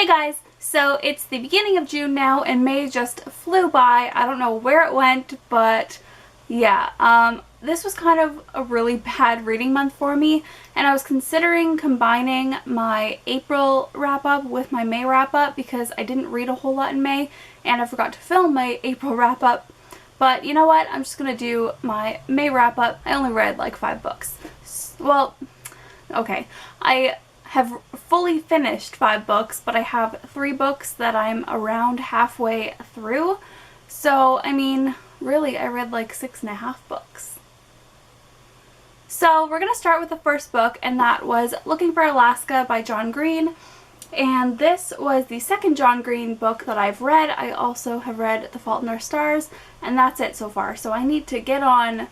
Hey guys, so it's the beginning of June now and May just flew by. I don't know where it went, but yeah, this was kind of a really bad reading month for me, and I was considering combining my April wrap-up with my May wrap-up because I didn't read a whole lot in May and I forgot to film my April wrap-up. But you know what? I'm just gonna do my May wrap-up. I only read like 5 books. Well, okay. I have fully finished 5 books, but I have 3 books that I'm around halfway through. So, I mean, really, I read like 6.5 books. So, we're gonna start with the first book, and that was Looking for Alaska by John Green. And this was the second John Green book that I've read. I also have read The Fault in Our Stars, and that's it so far. So I need to get on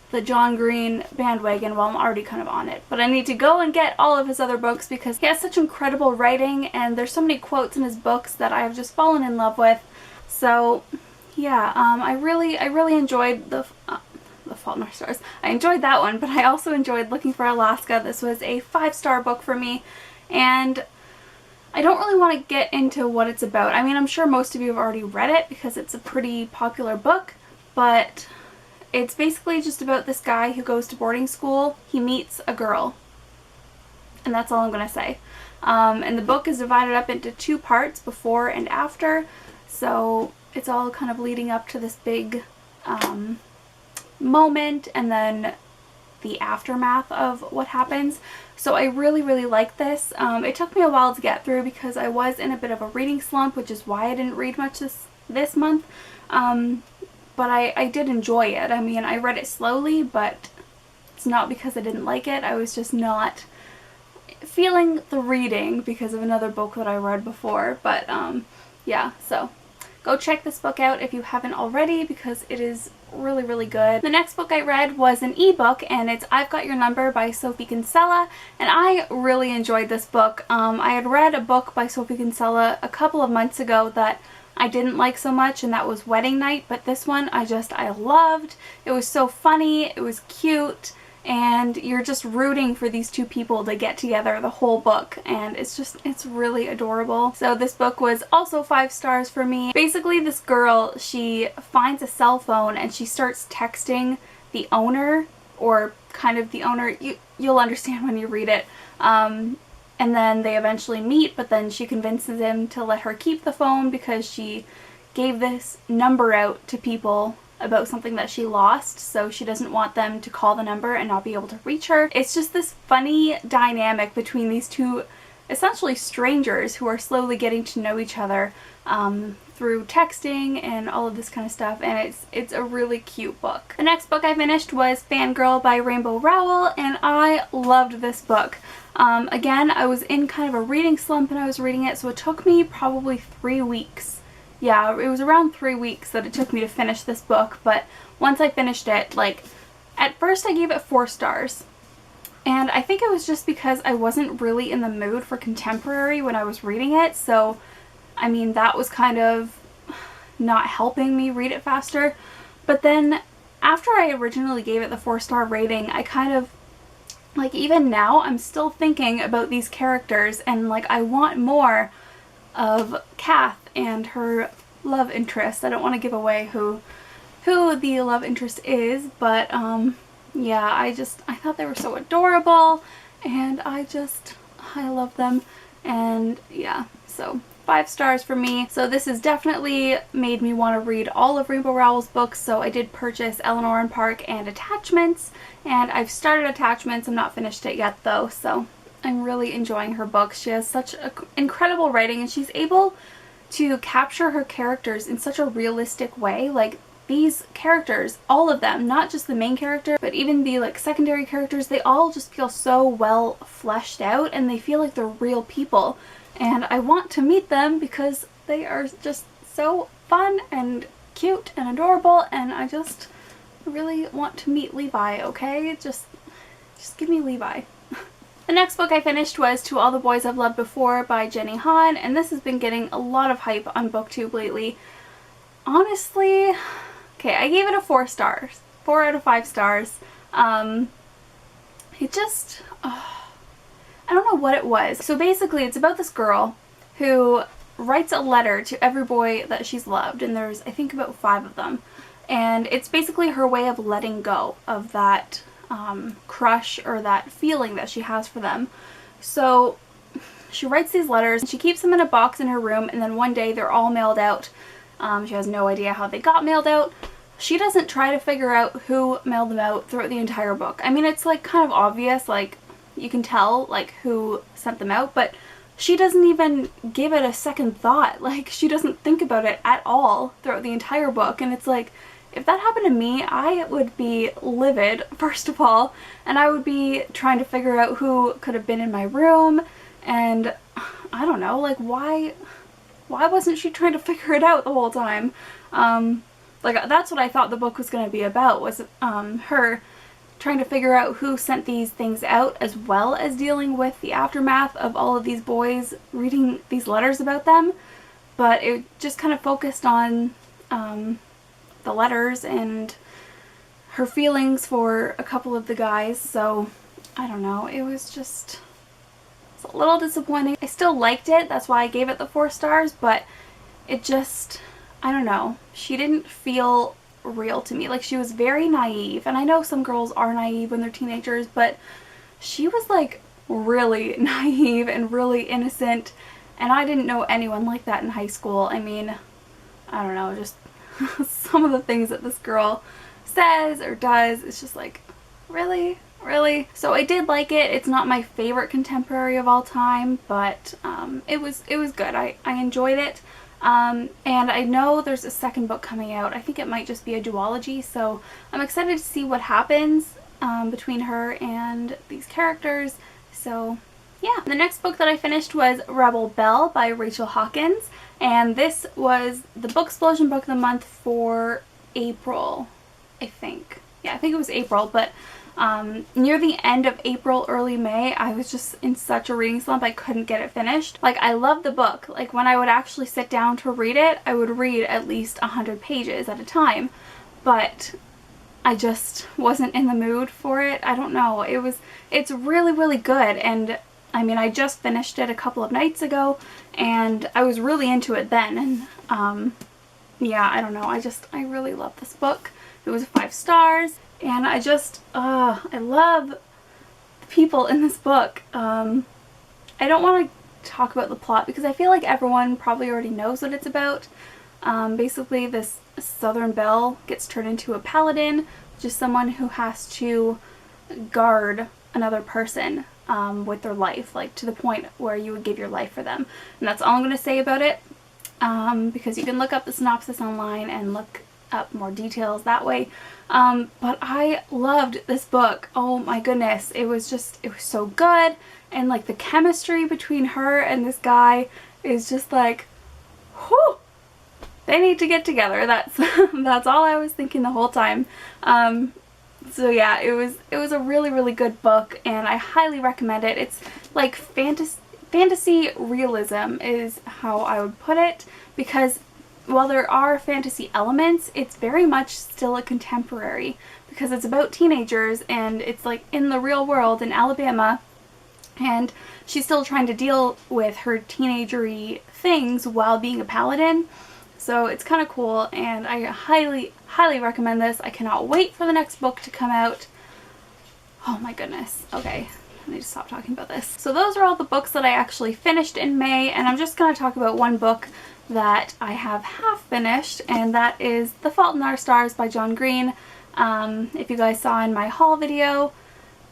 the John Green bandwagon. Well, I'm already kind of on it, but I need to go and get all of his other books because he has such incredible writing and there's so many quotes in his books that I've just fallen in love with. So yeah, I really enjoyed The Fault in Our Stars. I enjoyed that one, but I also enjoyed Looking for Alaska. This was a 5-star book for me, and I don't really want to get into what it's about. I mean, I'm sure most of you have already read it because it's a pretty popular book, but it's basically just about this guy who goes to boarding school. He meets a girl, and that's all I'm going to say. And the book is divided up into 2 parts, before and after, so it's all kind of leading up to this big moment and then the aftermath of what happens. So I really like this. It took me a while to get through because I was in a bit of a reading slump, which is why I didn't read much this month. But I did enjoy it. I mean, I read it slowly, but it's not because I didn't like it. I was just not feeling the reading because of another book that I read before. But yeah, so go check this book out if you haven't already because it is really good. The next book I read was an ebook, and it's I've Got Your Number by Sophie Kinsella, and I really enjoyed this book. I had read a book by Sophie Kinsella a couple of months ago that I didn't like so much, and that was Wedding Night, but this one I loved. It was so funny, it was cute, and you're just rooting for these 2 people to get together the whole book, and it's really adorable. So this book was also 5 stars for me. Basically, this girl, she finds a cell phone and she starts texting the owner, or kind of the owner. You'll understand when you read it. And then they eventually meet, but then she convinces him to let her keep the phone because she gave this number out to people about something that she lost, so she doesn't want them to call the number and not be able to reach her. It's just this funny dynamic between these 2 essentially strangers who are slowly getting to know each other through texting and all of this kind of stuff, and it's a really cute book. The next book I finished was Fangirl by Rainbow Rowell, and I loved this book. Again, I was in kind of a reading slump and I was reading it, so it took me probably 3 weeks. Yeah, it was around 3 weeks that it took me to finish this book, but once I finished it, like, at first I gave it 4 stars. And I think it was just because I wasn't really in the mood for contemporary when I was reading it, so, I mean, that was kind of not helping me read it faster. But then, after I originally gave it the 4-star rating, I kind of, like, even now, I'm still thinking about these characters, and, like, I want more of Kath and her love interest. I don't want to give away who the love interest is, but yeah, I thought they were so adorable, and I love them, and yeah, so 5 stars for me. So this has definitely made me want to read all of Rainbow Rowell's books, so I did purchase Eleanor and Park and Attachments, and I've started Attachments. I'm not finished it yet though, so I'm really enjoying her books. She has such incredible writing, and she's able to capture her characters in such a realistic way. Like, these characters, all of them, not just the main character, but even the like secondary characters, they all just feel so well fleshed out, and they feel like they're real people. And I want to meet them because they are just so fun and cute and adorable, and I just really want to meet Levi, okay? Just give me Levi. The next book I finished was To All the Boys I've Loved Before by Jenny Han, and this has been getting a lot of hype on BookTube lately. Honestly, okay, I gave it a 4 stars. 4 out of 5 stars. It just, I don't know what it was. So basically it's about this girl who writes a letter to every boy that she's loved, and there's, I think, about 5 of them. And it's basically her way of letting go of that crush or that feeling that she has for them. So she writes these letters, and she keeps them in a box in her room, and then one day they're all mailed out. She has no idea how they got mailed out. She doesn't try to figure out who mailed them out throughout the entire book. I mean, it's like kind of obvious, like you can tell like who sent them out, but she doesn't even give it a second thought. Like, she doesn't think about it at all throughout the entire book. And it's like, if that happened to me, I would be livid, first of all, and I would be trying to figure out who could have been in my room, and I don't know, like, why wasn't she trying to figure it out the whole time? Like, that's what I thought the book was going to be about, was her trying to figure out who sent these things out, as well as dealing with the aftermath of all of these boys reading these letters about them. But it just kind of focused on the letters and her feelings for a couple of the guys. So I don't know, it was just, it's a little disappointing. I still liked it, that's why I gave it the 4 stars, but it just, I don't know, she didn't feel real to me. Like, she was very naive, and I know some girls are naive when they're teenagers, but she was like really naive and really innocent, and I didn't know anyone like that in high school. I mean, I don't know, just some of the things that this girl says or does, it's just like, really? So I did like it. It's not my favorite contemporary of all time, but it was good. I enjoyed it. And I know there's a second book coming out. I think it might just be a duology, so I'm excited to see what happens between her and these characters. So yeah. The next book that I finished was Rebel Belle by Rachel Hawkins, and this was the Booksplosion book of the month for April, I think. Yeah, I think it was April, but near the end of April, early May, I was just in such a reading slump, I couldn't get it finished. Like, I love the book. Like, when I would actually sit down to read it, I would read at least 100 pages at a time, but I just wasn't in the mood for it. I don't know. It's really, really good, and I mean, I just finished it a couple of nights ago, and I was really into it then, and yeah, I don't know. I really love this book. It was 5 stars. And I just, I love the people in this book. I don't want to talk about the plot because I feel like everyone probably already knows what it's about. Basically, this Southern Belle gets turned into a paladin, which is someone who has to guard another person with their life, like to the point where you would give your life for them. And that's all I'm going to say about it, because you can look up the synopsis online and look up more details that way. But I loved this book. Oh my goodness. It was so good. And like the chemistry between her and this guy is just like, whew, they need to get together. That's all I was thinking the whole time. So yeah, it was a really, really good book, and I highly recommend it. It's like fantasy realism is how I would put it, because while there are fantasy elements, it's very much still a contemporary, because it's about teenagers and it's like in the real world in Alabama, and she's still trying to deal with her teenagery things while being a paladin. So it's kind of cool, and I highly, highly recommend this. I cannot wait for the next book to come out. Oh my goodness. Okay, I need to stop talking about this. So those are all the books that I actually finished in May, and I'm just going to talk about one book that I have half finished, and that is The Fault in Our Stars by John Green. If you guys saw in my haul video,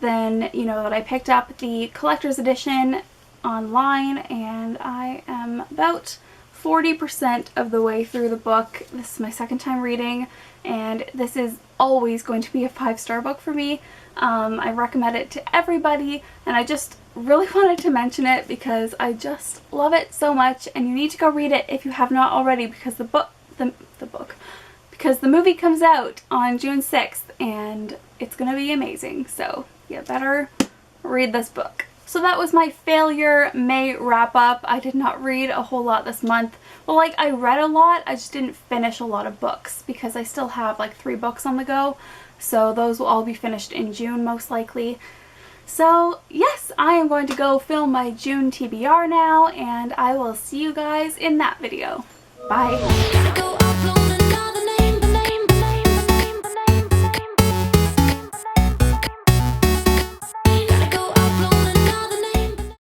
then you know that I picked up the collector's edition online, and I am about 40% of the way through the book. This is my second time reading, and this is always going to be a 5-star book for me. I recommend it to everybody, and I just really wanted to mention it because I just love it so much, and you need to go read it if you have not already, because because the movie comes out on June 6th, and it's gonna be amazing. So you better read this book. So that was my failure May wrap up. I did not read a whole lot this month. Well, like, I read a lot, I just didn't finish a lot of books because I still have like 3 books on the go. So those will all be finished in June most likely. So yes, I am going to go film my June TBR now, and I will see you guys in that video. Bye.